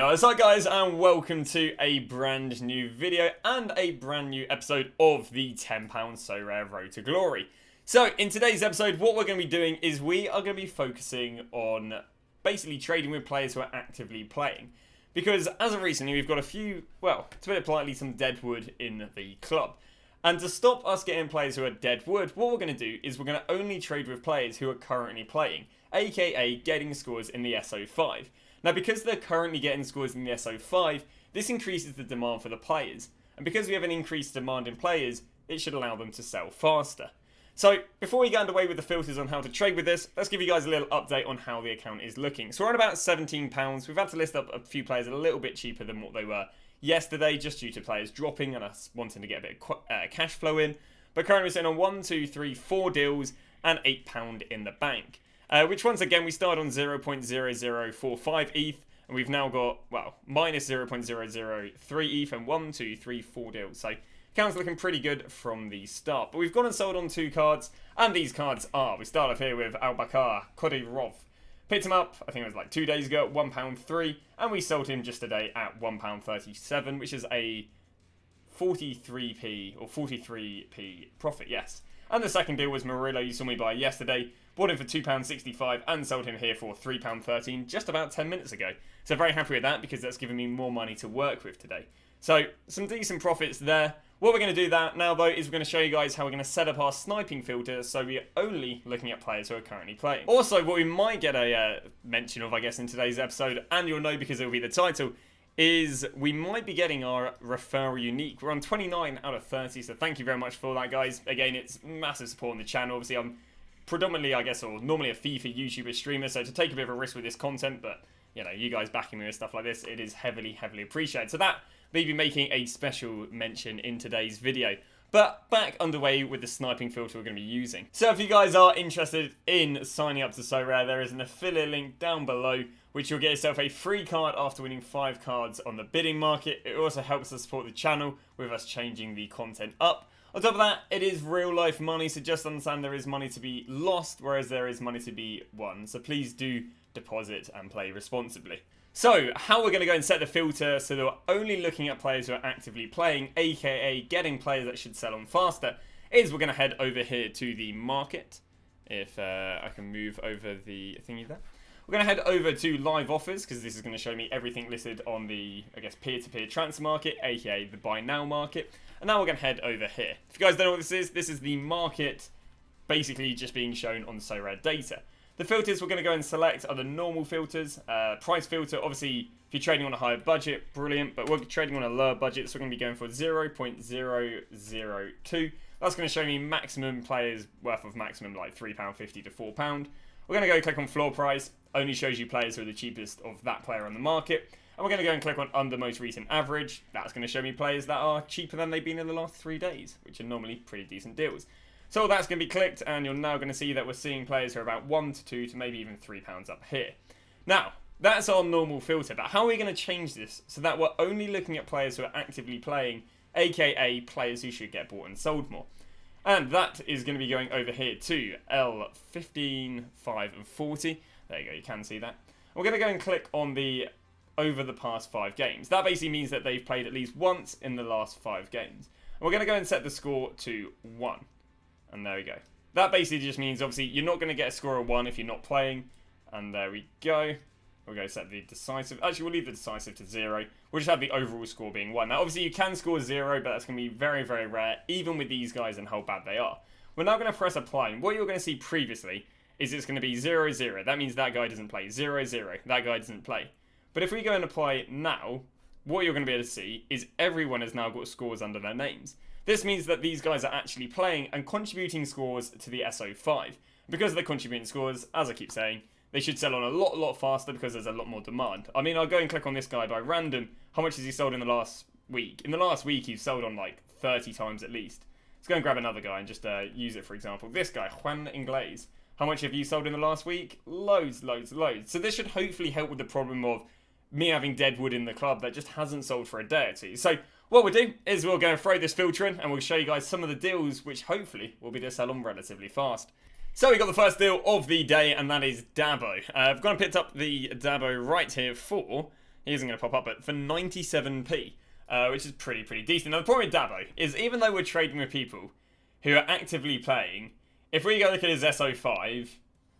What's up guys, and welcome to a brand new video and a brand new episode of the £10 SoRare Road to Glory. So in today's episode, what we're going to be doing is we are going to be focusing on basically trading with players who are actively playing. Because as of recently, we've got a few, well, to put it politely, some dead wood in the club. And to stop us getting players who are dead wood, what we're going to do is we're going to only trade with players who are currently playing, aka getting scores in the SO5. Now, because they're currently getting scores in the SO5, this increases the demand for the players. And because we have an increased demand in players, it should allow them to sell faster. So, before we get underway with the filters on how to trade with this, let's give you guys a little update on how the account is looking. So we're on about £17. We've had to list up a few players a little bit cheaper than what they were yesterday, just due to players dropping and us wanting to get a bit of cash flow in. But currently we're sitting on 1, 2, 3, 4 deals and £8 in the bank. Which once again, we started on 0.0045 ETH, and we've now got, well, minus 0.003 ETH and 1, 2, 3, 4 deals. So, account's looking pretty good from the start. But we've gone and sold on 2 cards, and these cards are, we start off here with Al-Bakar Kodirov. Picked him up, I think it was like 2 days ago, at £1.03, and we sold him just today at £1.37, which is a 43p or 43p profit, yes. And the second deal was Murillo, you saw me buy yesterday. Bought him for £2.65 and sold him here for £3.13 just about 10 minutes ago. So very happy with that because that's given me more money to work with today. So some decent profits there. What we're going to do now though is we're going to show you guys how we're going to set up our sniping filter so we're only looking at players who are currently playing. Also, what we might get a mention of, I guess, in today's episode, and you'll know because it will be the title, is we might be getting our referral unique. We're on 29 out of 30, so thank you very much for that, guys. Again, it's massive support on the channel. Obviously, I'm predominantly, I guess, or normally a FIFA YouTuber streamer, so to take a bit of a risk with this content, but, you know, you guys backing me with stuff like this, it is heavily, heavily appreciated. So that may be making a special mention in today's video. But back underway with the sniping filter we're going to be using. So if you guys are interested in signing up to SoRare, there is an affiliate link down below, which you'll get yourself a free card after winning 5 cards on the bidding market. It also helps us support the channel with us changing the content up. On top of that, it is real life money, so just understand there is money to be lost, whereas there is money to be won. So please do deposit and play responsibly. So, how we're going to go and set the filter so that we're only looking at players who are actively playing, aka getting players that should sell on faster, is we're going to head over here to the market. If I can move over the thingy there. We're going to head over to live offers, because this is going to show me everything listed on the, I guess, peer-to-peer transfer market, aka the buy now market. And now we're going to head over here. If you guys don't know what this is the market basically just being shown on SoRare data. The filters we're going to go and select are the normal filters. Price filter, obviously, if you're trading on a higher budget, brilliant. But we're trading on a lower budget, so we're going to be going for 0.002. That's going to show me maximum players worth of maximum like £3.50 to £4. We're going to go click on floor price. Only shows you players who are the cheapest of that player on the market. And we're going to go and click on under most recent average. That's going to show me players that are cheaper than they've been in the last 3 days, which are normally pretty decent deals. So all that's going to be clicked, and you're now going to see that we're seeing players who are about 1 to 2 to maybe even £3 up here. Now, that's our normal filter, but how are we going to change this so that we're only looking at players who are actively playing, aka players who should get bought and sold more? And that is going to be going over here to L15, 5 and 40. There you go, you can see that. We're going to go and click on the over the past 5 games. That basically means that they've played at least once in the last 5 games. And we're going to go and set the score to 1. And there we go. That basically just means, obviously, you're not going to get a score of 1 if you're not playing. And there we go. We'll go set the decisive. Actually, we'll leave the decisive to 0. We'll just have the overall score being 1. Now, obviously, you can score 0, but that's going to be very, very rare, even with these guys and how bad they are. We're now going to press apply. And what you're going to see previously is it's going to be 0, 0. That means that guy doesn't play. 0, 0. That guy doesn't play. But if we go and apply now, what you're going to be able to see is everyone has now got scores under their names. This means that these guys are actually playing and contributing scores to the SO5. Because they're contributing scores, as I keep saying, they should sell on a lot faster because there's a lot more demand. I mean, I'll go and click on this guy by random. How much has he sold in the last week? In the last week, he's sold on like 30 times at least. Let's go and grab another guy and just use it, for example. This guy, Juan Inglés. How much have you sold in the last week? Loads. So this should hopefully help with the problem of me having dead wood in the club that just hasn't sold for a day or two. So what we'll do is we'll go and throw this filter in and we'll show you guys some of the deals which hopefully will be to sell on relatively fast. So we got the first deal of the day, and that is Dabo. I've gone and picked up the Dabo right here for he isn't going to pop up, but for 97p, which is pretty decent. Now, the problem with Dabo is even though we're trading with people who are actively playing, if we go look at his SO5,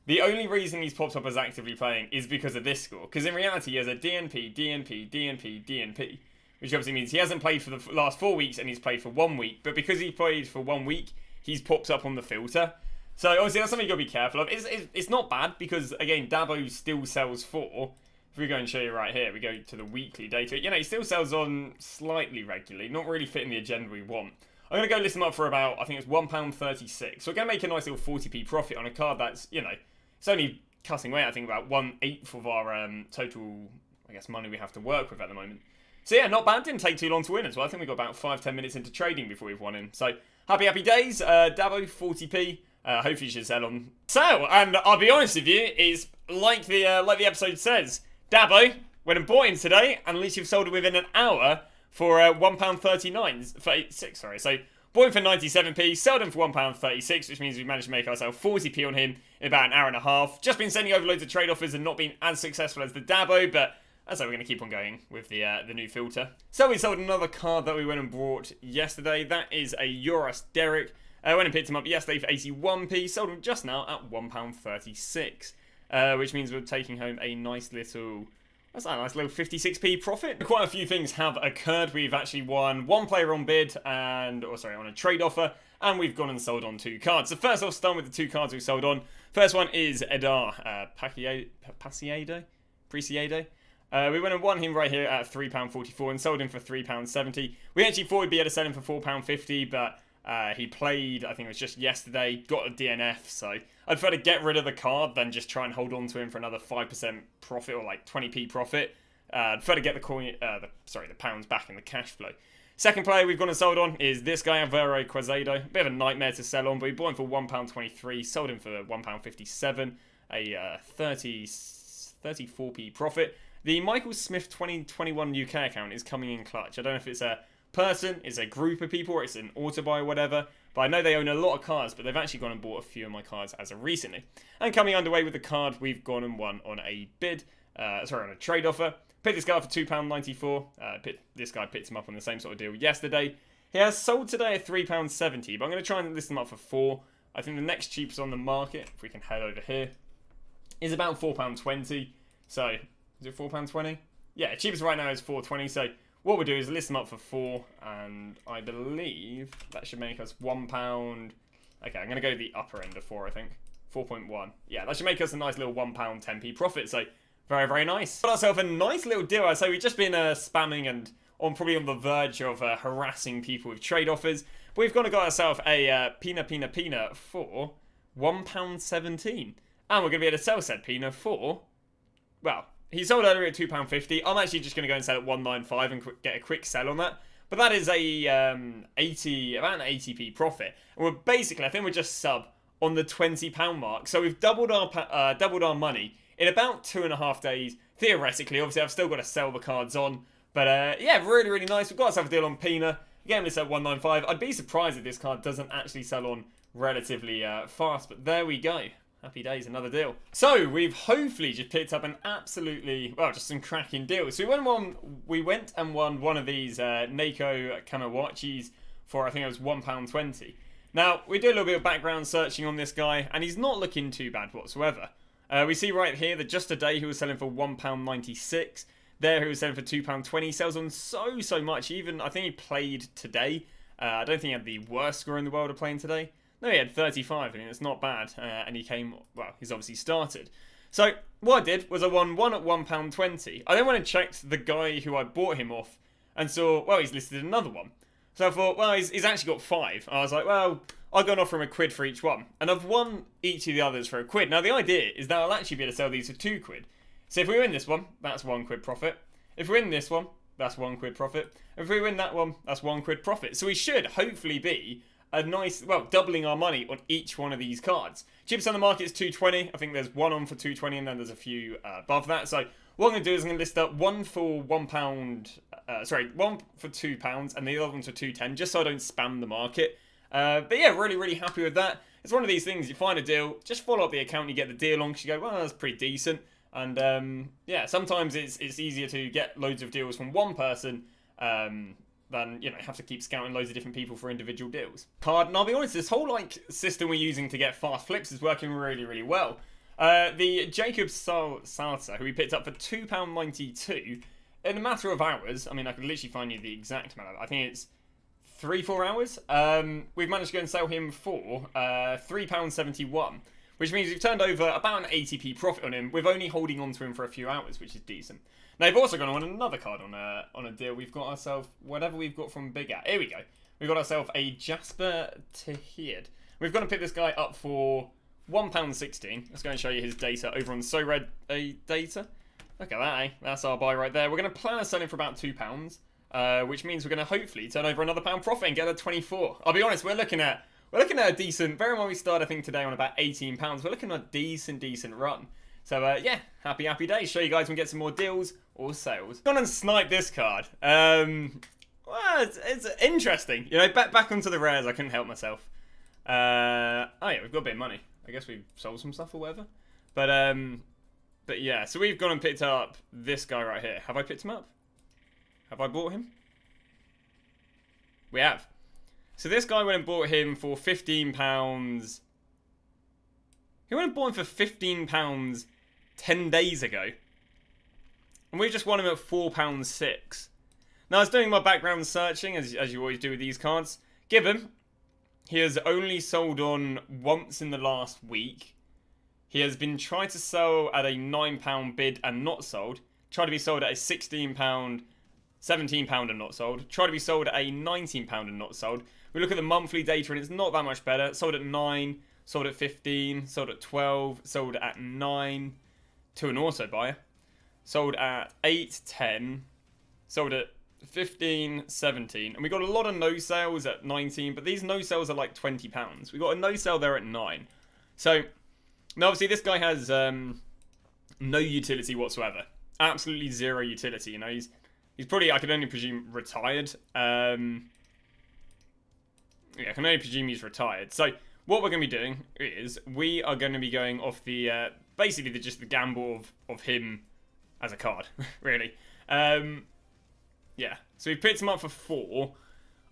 the only reason he's popped up as actively playing is because of this score. Because in reality, he has a DNP, which obviously means he hasn't played for the last 4 weeks and he's played for 1 week. But because he played for 1 week, he's popped up on the filter. So obviously that's something you've got to be careful of. It's not bad because, again, Dabo still sells for. If we go and show you right here, we go to the weekly data. You know, he still sells on slightly regularly, not really fitting the agenda we want. I'm going to go list him up for about, I think it's £1.36. So we're going to make a nice little 40p profit on a card that's, you know, it's only cutting away, I think, about 1/8 of our total, I guess, money we have to work with at the moment. So yeah, not bad. Didn't take too long to win as well. I think we got about 5-10 minutes into trading before we've won him. So happy days. Dabo 40p. Hopefully you should sell on sale. And I'll be honest with you, it's like the episode says. Dabo went and bought him today, and at least you've sold it within an hour for £1.36. Sorry. So bought him for 97p, sold him for £1.36, which means we managed to make ourselves 40p on him in about an hour and a half. Just been sending over loads of trade offers and not been as successful as the Dabo, but that's how we're going to keep on going with the new filter. So we sold another card that we went and bought yesterday. That is a Euros Derek. I went and picked him up yesterday for 81p, sold him just now at £1.36, which means we're taking home a nice little... That's a nice little 56p profit. Quite a few things have occurred. We've actually won one player on bid on a trade offer, and we've gone and sold on 2 cards. So first off, starting with the 2 cards we sold on. First one is Edar Preciado. We went and won him right here at £3.44 and sold him for £3.70. We actually thought we'd be able to sell him for £4.50, but he played, I think it was just yesterday, got a DNF, so I'd prefer to get rid of the card than just try and hold on to him for another 5% profit or like 20p profit. I'd prefer to get the pounds back in the cash flow. Second player we've gone and sold on is this guy, Alvaro Quezado. Bit of a nightmare to sell on, but we bought him for £1.23, sold him for £1.57, a 34p profit. The Michael Smith 2021 UK account is coming in clutch. I don't know if it's a person, it's a group of people, or it's an auto buy or whatever, but I know they own a lot of cards, but they've actually gone and bought a few of my cards as of recently. And coming underway with the card, we've gone and won on a bid, on a trade offer. Picked this guy up for £2.94. This guy picked him up on the same sort of deal yesterday. He has sold today at £3.70, but I'm going to try and list him up for £4. I think the next cheapest on the market, if we can head over here, is about £4.20. So, is it £4.20? Yeah, cheapest right now is £4.20, so what we'll do is list them up for £4, and I believe that should make us £1. Okay, I'm going to go to the upper end of 4, I think. 4.1. Yeah, that should make us a nice little £1 10p profit, so very nice. Got ourselves a nice little deal. So we've just been spamming and probably on the verge of harassing people with trade offers. But we've got ourselves a Pina for £1.17. And we're going to be able to sell said Pina for, well, he sold earlier at £2.50. I'm actually just going to go and sell at £1.95 and get a quick sell on that. But that is a about an 80p profit. And we're basically, I think we're just sub on the £20 mark. So we've doubled our money in about 2.5 days. Theoretically, obviously I've still got to sell the cards on. But yeah, really nice. We've got ourselves a deal on Pina. Again, this at £1.95. I'd be surprised if this card doesn't actually sell on relatively fast. But there we go. Happy days, another deal. So, we've hopefully just picked up an absolutely, well, just some cracking deals. So, we went and won one of these Neko Kamawachis for, I think it was £1.20. Now, we did a little bit of background searching on this guy, and he's not looking too bad whatsoever. We see right here that just today he was selling for £1.96. There he was selling for £2.20. Sells on so much. Even, I think he played today. I don't think he had the worst score in the world of playing today. No, he had 35, I mean, it's not bad, and he came, well, he's obviously started. So, what I did was I won one at £1.20. I then went and checked the guy who I bought him off, and saw, well, he's listed another one. So I thought, well, he's actually got 5. I was like, well, I'll go and offer him £1 for each one. And I've won each of the others for £1. Now, the idea is that I'll actually be able to sell these for £2. So if we win this one, that's £1 profit. If we win this one, that's £1 profit. If we win that one, that's £1 profit. So we should hopefully be a nice, well, doubling our money on each one of these cards. Cheapest on the market is £2.20. I think there's one on for £2.20 and then there's a few above that. So what I'm going to do is I'm going to list up one for £1, one for £2 and the other one's for £2.10, just so I don't spam the market. But yeah, really happy with that. It's one of these things, you find a deal, just follow up the account, you get the deal on, because you go, well, that's pretty decent. And yeah, sometimes it's easier to get loads of deals from one person than, you know, have to keep scouting loads of different people for individual deals. Card, and I'll be honest, this whole like system we're using to get fast flips is working really, really well. The Jacob Salsa, who we picked up for £2.92 in a matter of hours. I mean, I could literally find you the exact amount. I think it's 3-4 hours. We've managed to go and sell him for £3.71. Which means we've turned over about an 80p profit on him with only holding on to him for a few hours, which is decent. Now, we've also gone on another card on a deal. We've got ourselves whatever we've got from Big At. Here we go. We've got ourselves a Jasper Tahid. We've got to pick this guy up for £1.16. Let's go and show you his data over on SoRare data. Look at that, eh? That's our buy right there. We're going to plan on selling for about £2, which means we're going to hopefully turn over another pound profit and get a 24. I'll be honest, we're looking at a decent, bear in mind we started I think today on about £18. We're looking at a decent run. So yeah, happy days. Show you guys when we get some more deals or sales. Gone and snipe this card. Well, it's interesting. You know, back onto the rares, I couldn't help myself. Oh yeah, we've got a bit of money. I guess we've sold some stuff or whatever. But yeah, so we've gone and picked up this guy right here. Have I picked him up? Have I bought him? We have. So this guy went and bought him for £15. He went and bought him for £15 10 days ago. And we just won him at £4.06. Now, I was doing my background searching, as you always do with these cards. Given he has only sold on once in the last week. He has been tried to sell at a £9 bid and not sold. Tried to be sold at a £16, £17 and not sold. Tried to be sold at a £19 and not sold. We look at the monthly data and it's not that much better. Sold at 9, sold at 15, sold at 12, sold at 9 to an auto buyer. Sold at 8, 10, sold at 15, 17. And we got a lot of no sales at 19, but these no sales are like £20. We got a no sale there at 9. So, now obviously this guy has no utility whatsoever. Absolutely zero utility. You know, he's probably, I could only presume, retired. Yeah, I can only presume he's retired. So what we're going to be doing is we are going to be going off the basically just the gamble of him as a card, really. Yeah, so we picked him up for 4.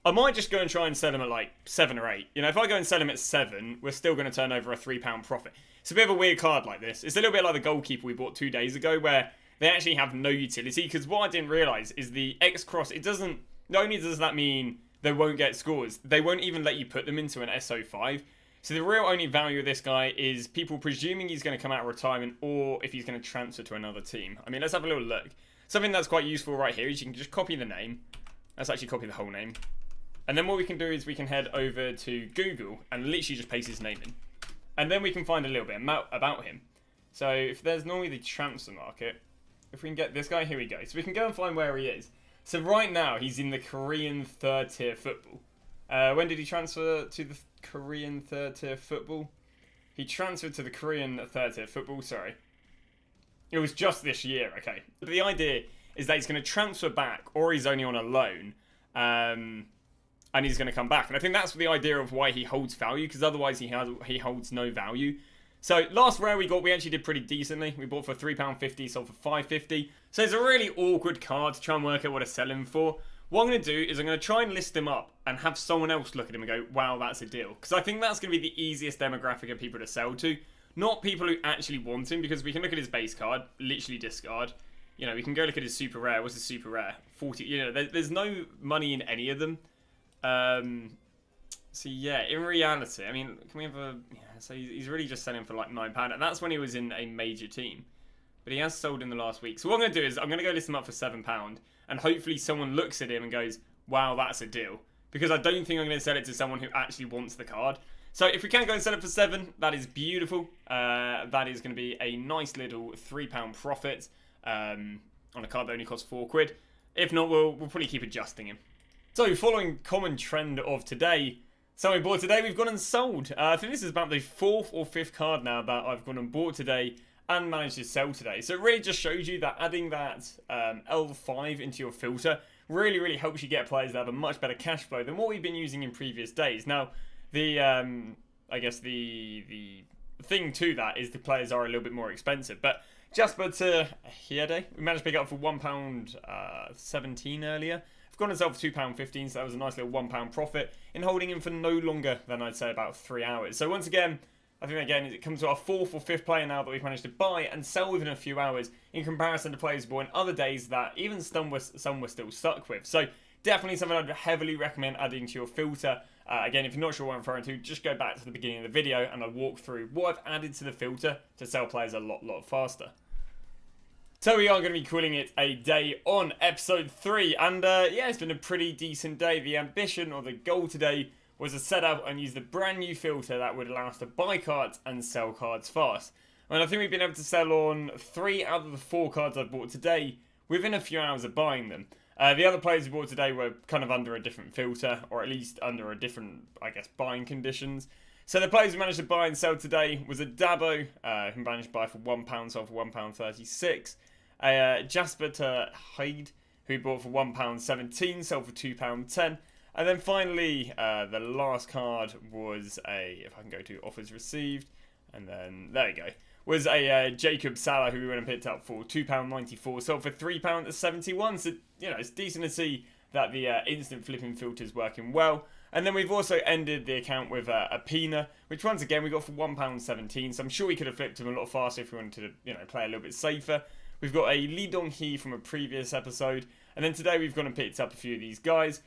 I might just go and try and sell him at like 7 or 8. You know, if I go and sell him at 7, we're still going to turn over a £3 profit. It's a bit of a weird card like this. It's a little bit like the goalkeeper we bought 2 days ago where they actually have no utility. Because what I didn't realise is the X-Cross, it doesn't, not only does that mean they won't get scores, they won't even let you put them into an SO5. So the real only value of this guy is people presuming he's going to come out of retirement or if he's going to transfer to another team. I mean, let's have a little look. Something that's quite useful right here is you can just copy the name. Let's actually copy the whole name. And then what we can do is we can head over to Google and literally just paste his name in. And then we can find a little bit about him. So if there's normally the transfer market, if we can get this guy, here we go. So we can go and find where he is. So right now, he's in the Korean third tier football. When did he transfer to the Korean third tier football? He transferred to the Korean third tier football, sorry. It was just this year, okay. But the idea is that he's going to transfer back or he's only on a loan. And he's going to come back. And I think that's the idea of why he holds value, because otherwise he holds no value. So last rare we actually did pretty decently. We bought for £3.50, sold for £5.50. So it's a really awkward card to try and work out what to sell him for. What I'm going to do is I'm going to try and list him up and have someone else look at him and go, wow, that's a deal. Because I think that's going to be the easiest demographic of people to sell to. Not people who actually want him, because we can look at his base card, literally discard. You know, we can go look at his super rare. What's his super rare? 40. You know, there's no money in any of them. So yeah, in reality, I mean, can we have a... Yeah, so he's really just selling for like £9. And that's when he was in a major team. But he has sold in the last week. So what I'm going to do is I'm going to go list him up for £7. And hopefully someone looks at him and goes, wow, that's a deal. Because I don't think I'm going to sell it to someone who actually wants the card. So if we can go and sell it for 7, that is beautiful. That is going to be a nice little £3 profit on a card that only costs £4. If not, we'll probably keep adjusting him. So following common trend of today, so we bought today, we've gone and sold. I think this is about the 4th or 5th card now that I've gone and bought today and managed to sell today. So it really just shows you that adding that L5 into your filter really, really helps you get players that have a much better cash flow than what we've been using in previous days. Now, the I guess the thing to that is the players are a little bit more expensive. But Jasper to Hiede, we managed to pick up for £1.17 earlier. I've gone and sold for £2.15, so that was a nice little £1 profit in holding him for no longer than I'd say about 3 hours. So once again, I think again it comes to our 4th or 5th player now that we've managed to buy and sell within a few hours in comparison to players bought in other days that even some were still stuck with. So definitely something I'd heavily recommend adding to your filter. Again, if you're not sure what I'm referring to, just go back to the beginning of the video and I'll walk through what I've added to the filter to sell players a lot faster. So we are going to be calling it a day on episode 3, and yeah, it's been a pretty decent day. The ambition or the goal today was to set up and use the brand new filter that would allow us to buy cards and sell cards fast. And I think we've been able to sell on 3 out of the 4 cards I've bought today within a few hours of buying them. The other players we bought today were kind of under a different filter, or at least under a different, I guess, buying conditions. So the players we managed to buy and sell today was a Dabo, who managed to buy for £1, sold for £1.36. A Jasper to Hyde, who we bought for £1.17, sold for £2.10. And then finally, the last card was if I can go to offers received, and then there we go, was a Jacob Salah, who we went and picked up for £2.94, sold for £3.71. So, you know, it's decent to see that the instant flipping filter is working well. And then we've also ended the account with a Pina, which once again we got for £1.17. So I'm sure we could have flipped him a lot faster if we wanted to, you know, play a little bit safer. We've got a Lee Dong-hee from a previous episode. And then today we've gone and picked up a few of these guys.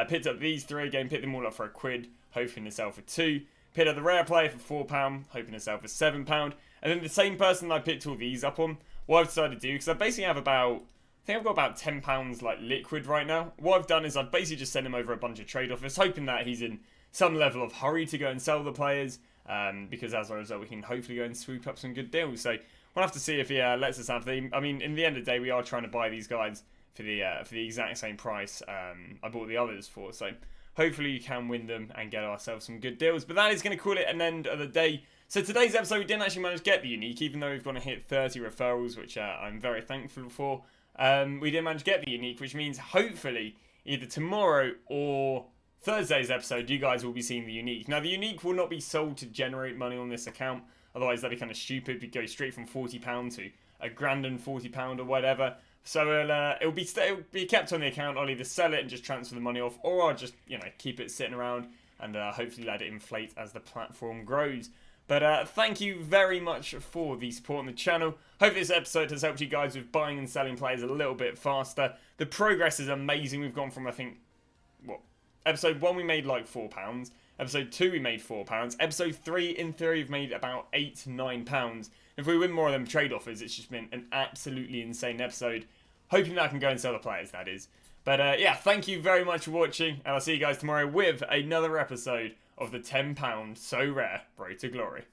Picked up these 3 again, picked them all up for a quid, hoping to sell for 2. Picked up the rare player for £4, hoping to sell for £7. And then the same person that I picked all these up on, what I've decided to do, because I basically have I think I've got about £10 like liquid right now. What I've done is I've basically just sent him over a bunch of trade offers, hoping that he's in some level of hurry to go and sell the players, because as a result we can hopefully go and swoop up some good deals. So we'll have to see if he lets us have them. I mean, in the end of the day, we are trying to buy these guys for the exact same price I bought the others for. So hopefully you can win them and get ourselves some good deals. But that is going to call it an end of the day. So today's episode, we didn't actually manage to get the unique, even though we've gone to hit 30 referrals, which I'm very thankful for. We didn't manage to get the unique, which means hopefully either tomorrow or Thursday's episode, you guys will be seeing the unique. Now, the unique will not be sold to generate money on this account. Otherwise, that'd be kind of stupid. We'd go straight from £40 to £1,040 or whatever. So it'll be kept on the account. I'll either sell it and just transfer the money off, or I'll just, you know, keep it sitting around and hopefully let it inflate as the platform grows. But thank you very much for the support on the channel. Hope this episode has helped you guys with buying and selling players a little bit faster. The progress is amazing. We've gone from, I think, episode 1 we made like £4. Episode 2 we made £4. Episode 3, in theory, we've made about £8-9. If we win more of them trade offers, it's just been an absolutely insane episode. Hoping that I can go and sell the players, that is. But yeah, thank you very much for watching, and I'll see you guys tomorrow with another episode of the £10 SoRare Road to Glory.